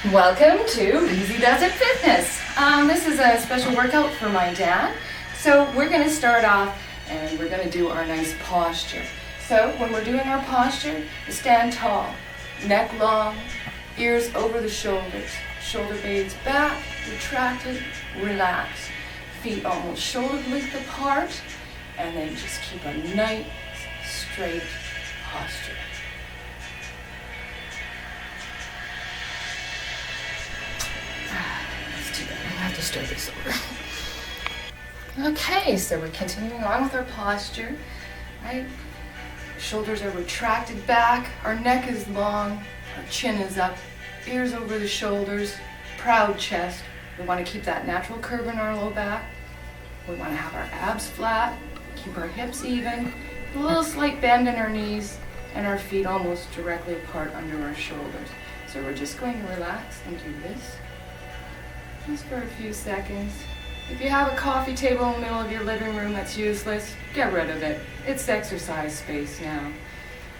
Welcome to Easy Does It Fitness. This is a special workout for my dad. So we're going to start off and we're going to do our nice posture. So when we're doing our posture, you stand tall, neck long, ears over the shoulders, shoulder blades back, retracted, relax, feet almost shoulder width apart, and then just keep a nice straight posture. Let's do that. I have to start this over. Okay, so we're continuing on with our posture, right? Shoulders are retracted back, our neck is long, our chin is up, ears over the shoulders, proud chest. We want to keep that natural curve in our low back. We want to have our abs flat, keep our hips even, a little slight bend in our knees, and our feet almost directly apart under our shoulders. So we're just going to relax and do this just for a few seconds. If you have a coffee table in the middle of your living room that's useless, get rid of it. It's exercise space now.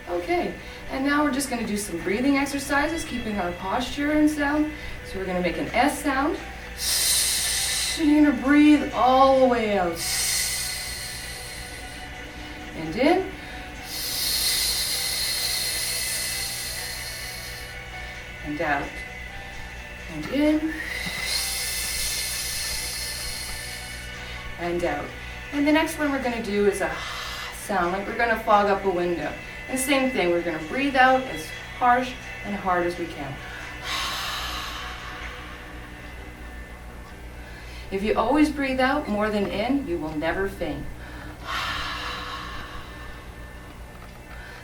Okay, and now we're just going to do some breathing exercises, keeping our posture and sound. So we're going to make an S sound. You're going to breathe all the way out. And in. And out. And in. And out. And the next one we're going to do is a sound, like we're going to fog up a window. And same thing, we're going to breathe out as harsh and hard as we can. If you always breathe out more than in, you will never faint.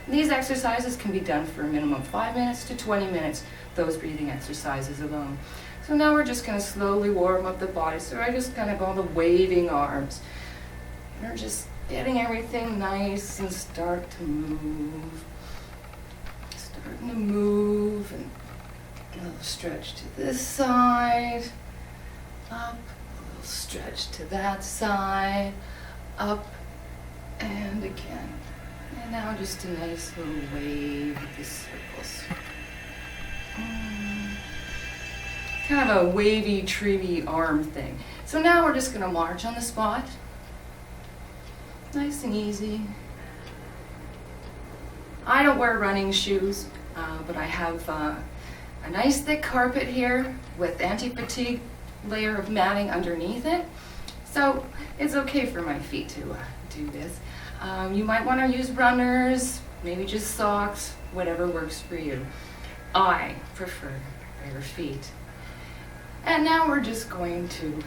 These exercises can be done for a minimum of 5 minutes to 20 minutes, those breathing exercises alone. So now we're just going to slowly warm up the body. So I just kind of go the waving arms. And we're just getting everything nice and start to move. Starting to move and a little stretch to this side, up, a little stretch to that side, up, and again. And now just a nice little wave with the circles. Kind of a wavy, treevy arm thing. So now we're just going to march on the spot. Nice and easy. I don't wear running shoes, but I have a nice thick carpet here with anti-fatigue layer of matting underneath it. So it's okay for my feet to do this. You might want to use runners, maybe just socks, whatever works for you. I prefer bare feet. And now we're just going to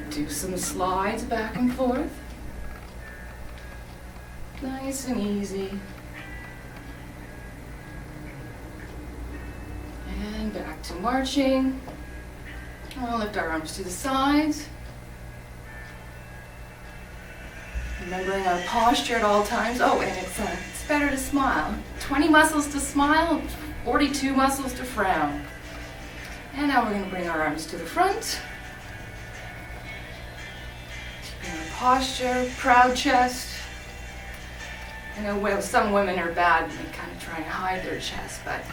do some slides back and forth. Nice and easy. And back to marching. We'll lift our arms to the sides. Remembering our posture at all times. Oh, and it's better to smile. 20 muscles to smile, 42 muscles to frown. And now we're going to bring our arms to the front. Keeping our posture, proud chest. I know some women are bad and they kind of try and hide their chest, but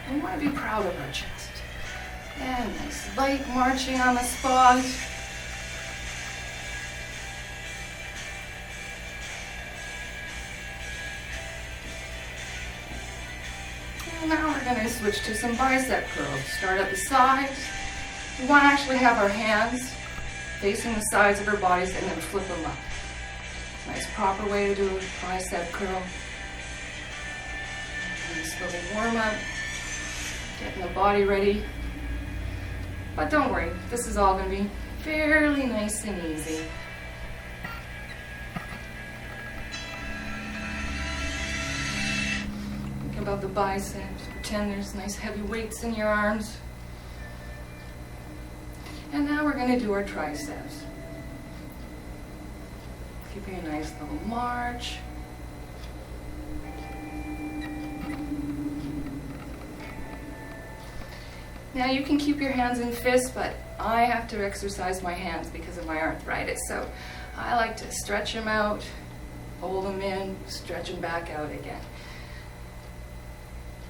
we want to be proud of our chest. And nice light marching on the spot. And now we're going to switch to some bicep curls. Start at the sides. We want to actually have our hands facing the sides of our bodies and then flip them up. Nice proper way to do a bicep curl. Nice little warm up. Getting the body ready. But don't worry, this is all going to be fairly nice and easy. Think about the biceps. Pretend there's nice heavy weights in your arms. And now we're going to do our triceps. Keeping a nice little march. Now you can keep your hands in fists, but I have to exercise my hands because of my arthritis. So I like to stretch them out, hold them in, stretch them back out again.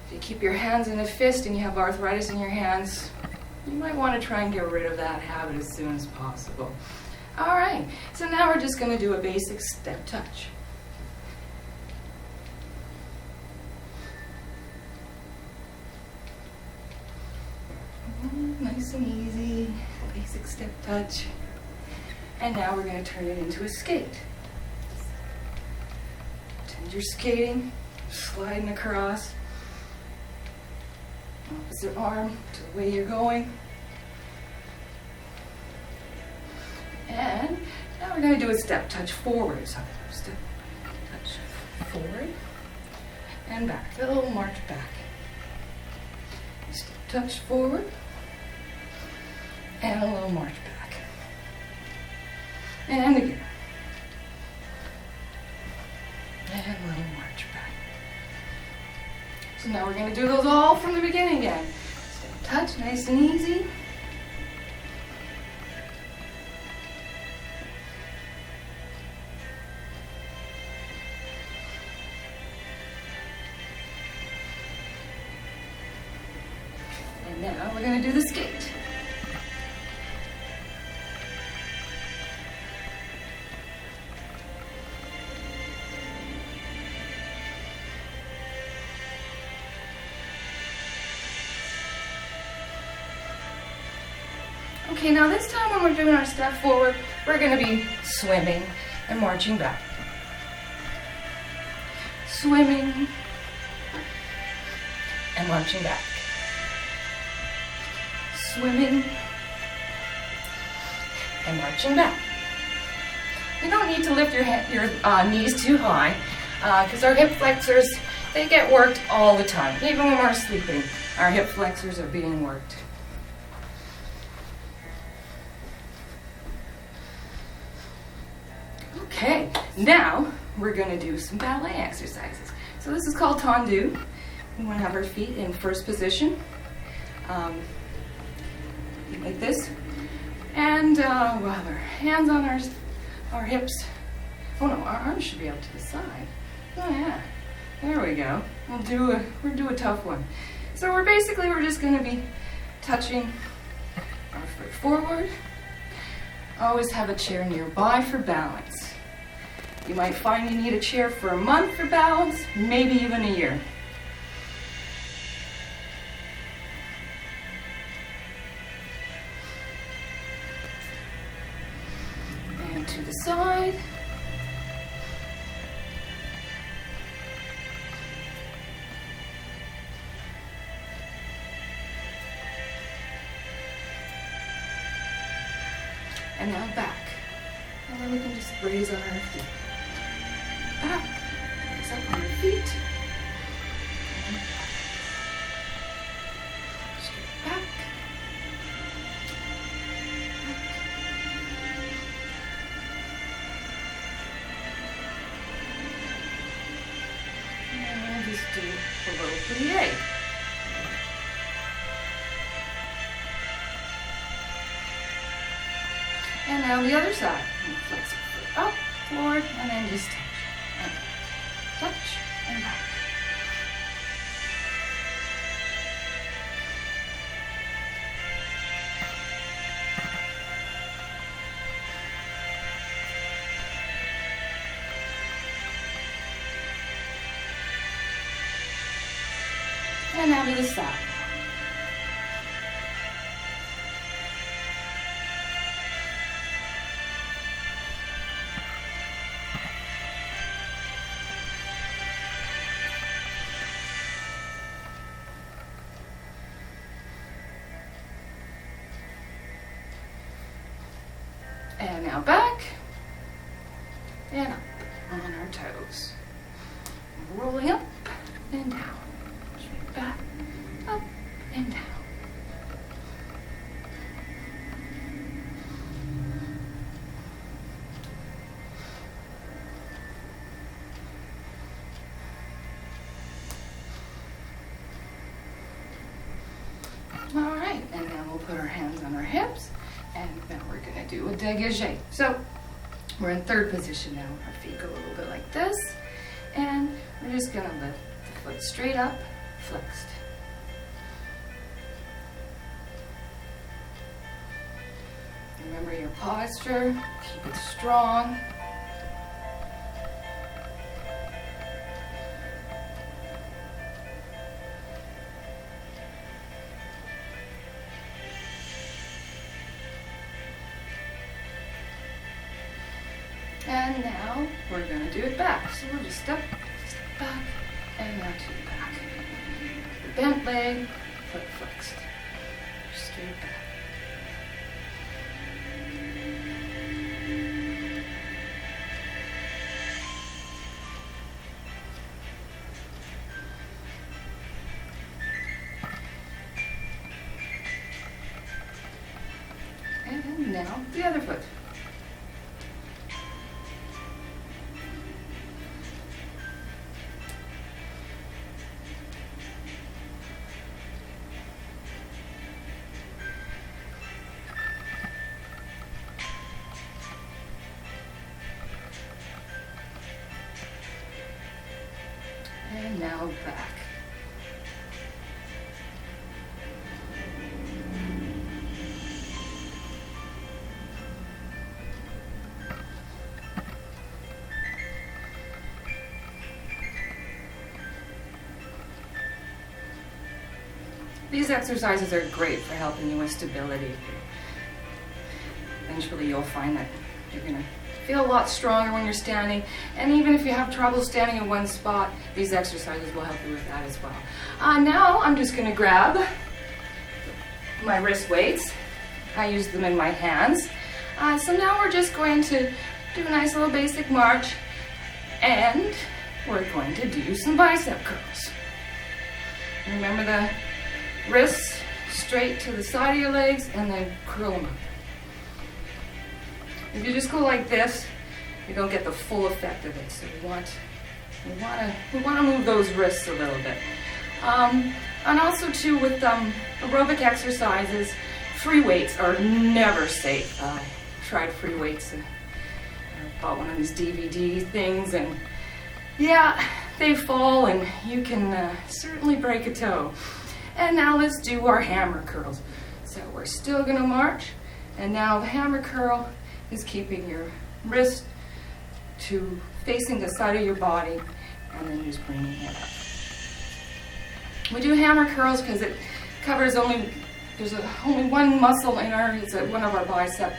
If you keep your hands in a fist and you have arthritis in your hands, You might want to try and get rid of that habit as soon as possible. All right, so now we're just going to do a basic step touch. Nice and easy, basic step touch. And now we're going to turn it into a skate. Pretend you're skating, sliding across. Opposite arm to the way you're going. And now we're going to do a step touch forward. So step touch forward and back. A little march back. Step touch forward and a little march back. And again. And a little march back. So now we're going to do those all from the beginning again. Step touch, nice and easy. And now we're going to do the skate. Okay, now this time when we're doing our step forward, we're going to be swimming and marching back. Swimming and marching back. Swimming and marching back. You don't need to lift your knees too high because our hip flexors, they get worked all the time. Even when we're sleeping, our hip flexors are being worked. Okay, now we're going to do some ballet exercises. So this is called Tendu. We want to have our feet in first position, like this, and we'll have our hands on our hips. Oh no, our arms should be up to the side. Oh yeah, there we go. We'll do a tough one. So we're just going to be touching our foot forward. Always have a chair nearby for balance. You might find you need a chair for a month for balance, maybe even a year. And to the side. And now back. And then we can just raise on our feet. Back, raise up on our feet. And back. Straight back. And just do a little plie. And now the other side. And flex your foot up, forward, and then just touch. And touch, and back. And now to the side. And now back and up on our toes. Rolling up and down. Straight back, up and down. All right, and now we'll put our hands on our hips. And now we're going to do a degage. So we're in third position now. Our feet go a little bit like this. And we're just going to lift the foot straight up, flexed. Remember your posture, keep it strong. And now we're going to do it back. So we'll just step back, and now to the back. The bent leg, foot flexed. Straight back. And now the other foot. And now back. These exercises are great for helping you with stability. Eventually you'll find that you're going to feel a lot stronger when you're standing, and even if you have trouble standing in one spot, these exercises will help you with that as well. Now I'm just going to grab my wrist weights. I use them in my hands. So now we're just going to do a nice little basic march, and we're going to do some bicep curls. Remember the wrists straight to the side of your legs, and then curl them up. If you just go like this, you don't get the full effect of it. So we want to move those wrists a little bit. And also too, with aerobic exercises, free weights are never safe. I tried free weights. I bought one of these DVD things, and yeah, they fall, and you can certainly break a toe. And now let's do our hammer curls. So we're still going to march, and now the hammer curl is keeping your wrist to facing the side of your body, and then just bringing it up. We do hammer curls because it covers only one muscle in it's one of our bicep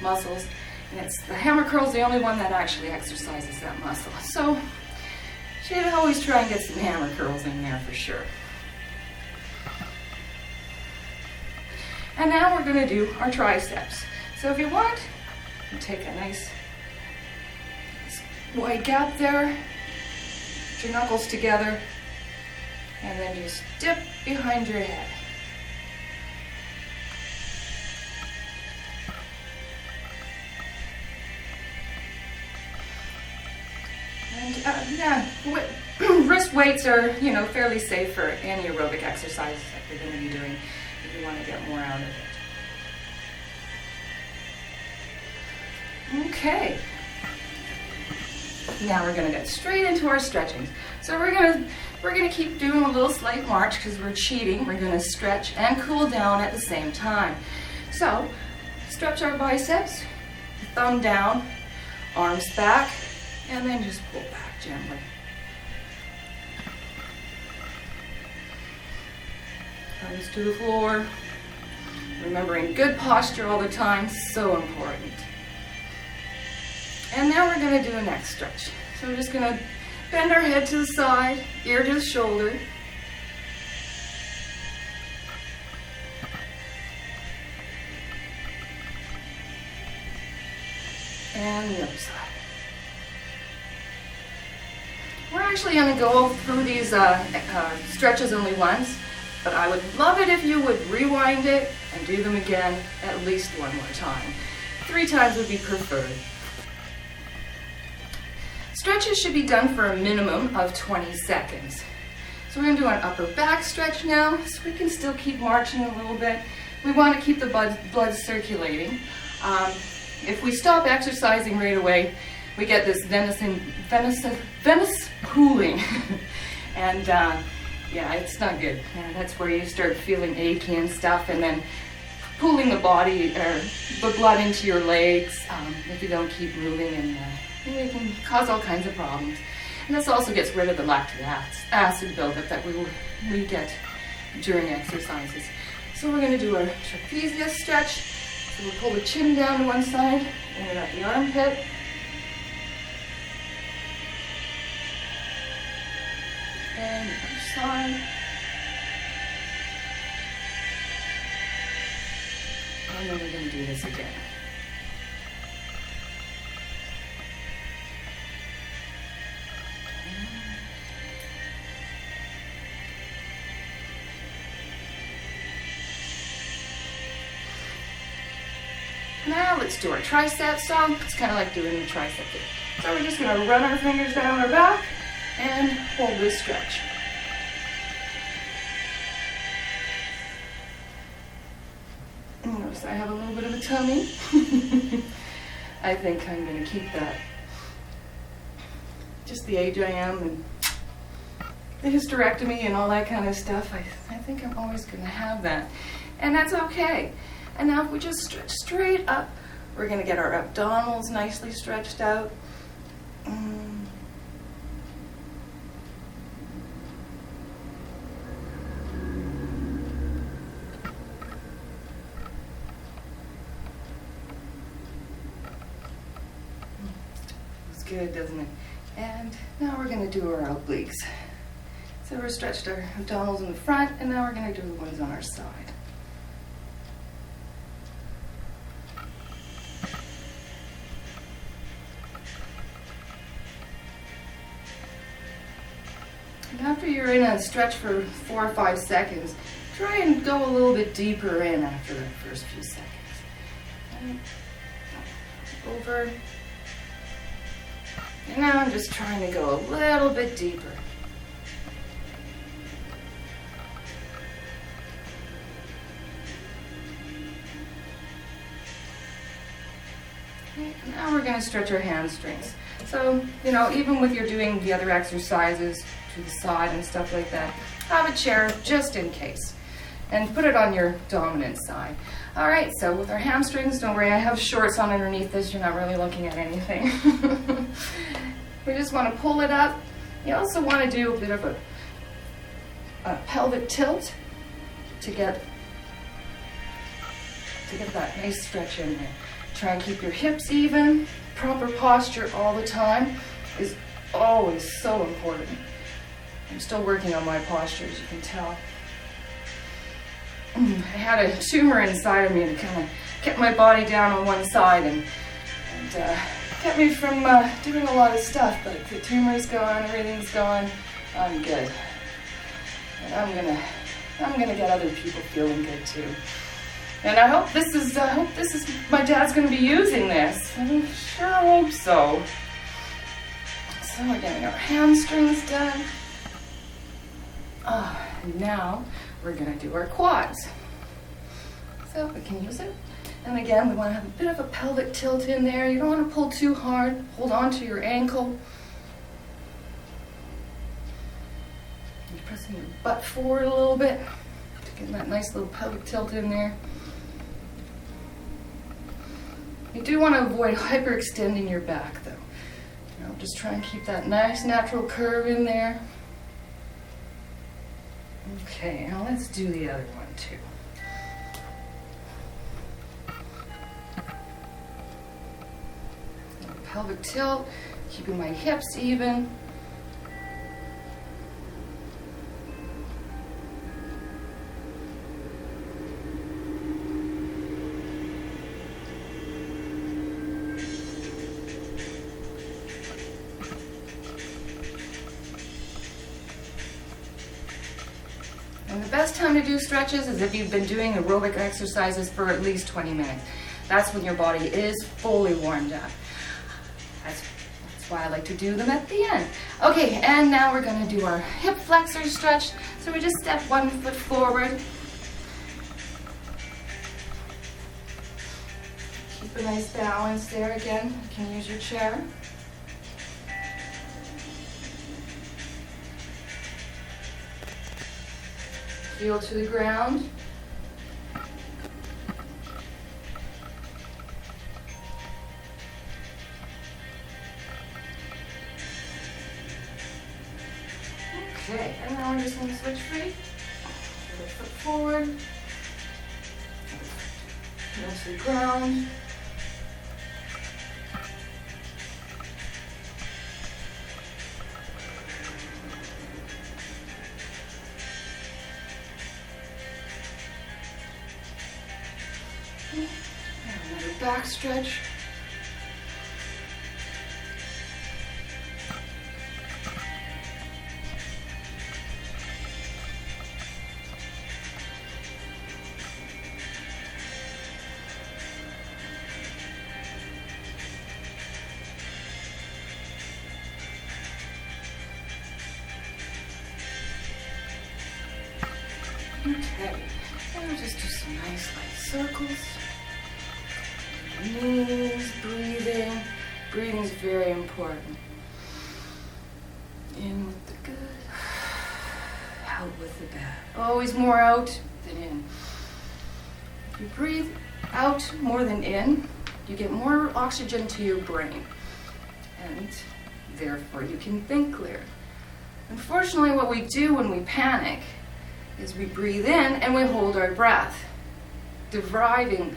muscles, and the hammer curl is the only one that actually exercises that muscle. So you should always try and get some hammer curls in there for sure. And now we're going to do our triceps. So if you want, you take a nice wide gap there, put your knuckles together, and then just dip behind your head. And wrist weights are, fairly safe for any aerobic exercises that you're going to be doing if you want to get more out of it. Okay. Now we're going to get straight into our stretching. So we're going to keep doing a little slight march because we're cheating. We're going to stretch and cool down at the same time. So stretch our biceps, thumb down, arms back, and then just pull back gently. Thumbs to the floor. Remembering good posture all the time, so important. And now we're going to do a neck stretch. So we're just going to bend our head to the side, ear to the shoulder. And the other side. We're actually going to go through these stretches only once, but I would love it if you would rewind it and do them again at least one more time. 3 times would be preferred. Stretches should be done for a minimum of 20 seconds. So we're going to do an upper back stretch now, so we can still keep marching a little bit. We want to keep the blood circulating. If we stop exercising right away, we get this venous pooling. And yeah, it's not good. That's where you start feeling achy and stuff, and then pulling the body or the blood into your legs if you don't keep moving, and it can cause all kinds of problems. And this also gets rid of the lactic acid buildup that we get during exercises. So we're going to do a trapezius stretch. So we'll pull the chin down to one side, bring it up the armpit. And the other side. And then we're going to do this again. Now let's do our triceps. So it's kind of like doing the tricep. So we're just going to run our fingers down our back and hold this stretch. Notice I have a little bit of a tummy. I think I'm going to keep that. Just the age I am and the hysterectomy and all that kind of stuff, I think I'm always going to have that. And that's okay. And now if we just stretch straight up, we're going to get our abdominals nicely stretched out. It's good, doesn't it? And now we're going to do our obliques. So we're stretched our abdominals in the front, and now we're going to do the ones on our side. After you're in a stretch for 4 or 5 seconds, try and go a little bit deeper in after the first few seconds. Okay. Over. And now I'm just trying to go a little bit deeper. Okay. Now we're going to stretch our hamstrings. So, even with you're doing the other exercises to the side and stuff like that, have a chair just in case. And put it on your dominant side. All right, so with our hamstrings, don't worry, I have shorts on underneath this. You're not really looking at anything. We just want to pull it up. You also want to do a bit of a pelvic tilt to get that nice stretch in there. Try and keep your hips even. Proper posture all the time is always so important. I'm still working on my posture, as you can tell. I had a tumor inside of me that kind of kept my body down on one side and kept me from doing a lot of stuff, but the tumor's gone, everything's gone, I'm good. And I'm gonna get other people feeling good too. And I hope this is my dad's gonna be using this. I sure hope so. So we're getting our hamstrings done. And now we're gonna do our quads. So we can use it. And again, we want to have a bit of a pelvic tilt in there. You don't want to pull too hard. Hold on to your ankle. You're pressing your butt forward a little bit to get that nice little pelvic tilt in there. You do want to avoid hyperextending your back, though. Just try and keep that nice natural curve in there. Okay, now let's do the other one too. Pelvic tilt, keeping my hips even. And the best time to do stretches is if you've been doing aerobic exercises for at least 20 minutes. That's when your body is fully warmed up. That's why I like to do them at the end. Okay, and now we're going to do our hip flexor stretch. So we just step 1 foot forward. Keep a nice balance there again. You can use your chair. Heel to the ground. Okay, and now we're just going to switch feet. Other foot forward. Heel to the ground. And another back stretch. Okay, and we'll just do some nice light circles. Knees, breathing. Breathing is very important. In with the good, out with the bad. Always more out than in. If you breathe out more than in, you get more oxygen to your brain, and therefore you can think clear. Unfortunately, what we do when we panic is we breathe in and we hold our breath, depriving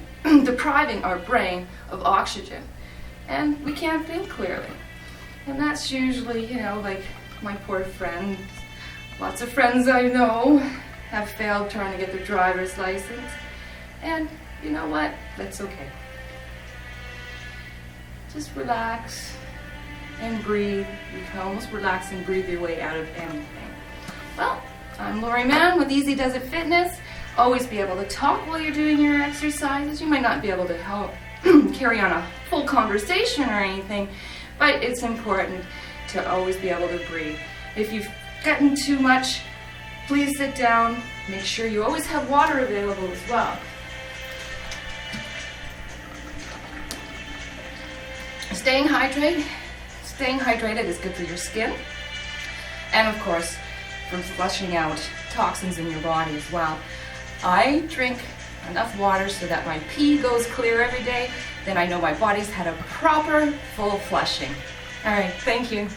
our brain of oxygen, and we can't think clearly. And that's usually, like my poor friend, lots of friends I know have failed trying to get their driver's license, and you know what, that's okay. Just relax and breathe. You can almost relax and breathe your way out of anything. Well, I'm Lori Mann with Easy Does It Fitness. Always be able to talk while you're doing your exercises. You might not be able to help carry on a full conversation or anything, but it's important to always be able to breathe. If you've gotten too much, please sit down. Make sure you always have water available as well. Staying hydrated is good for your skin, and of course, for flushing out toxins in your body as well. I drink enough water so that my pee goes clear every day. Then I know my body's had a proper full flushing. All right, thank you.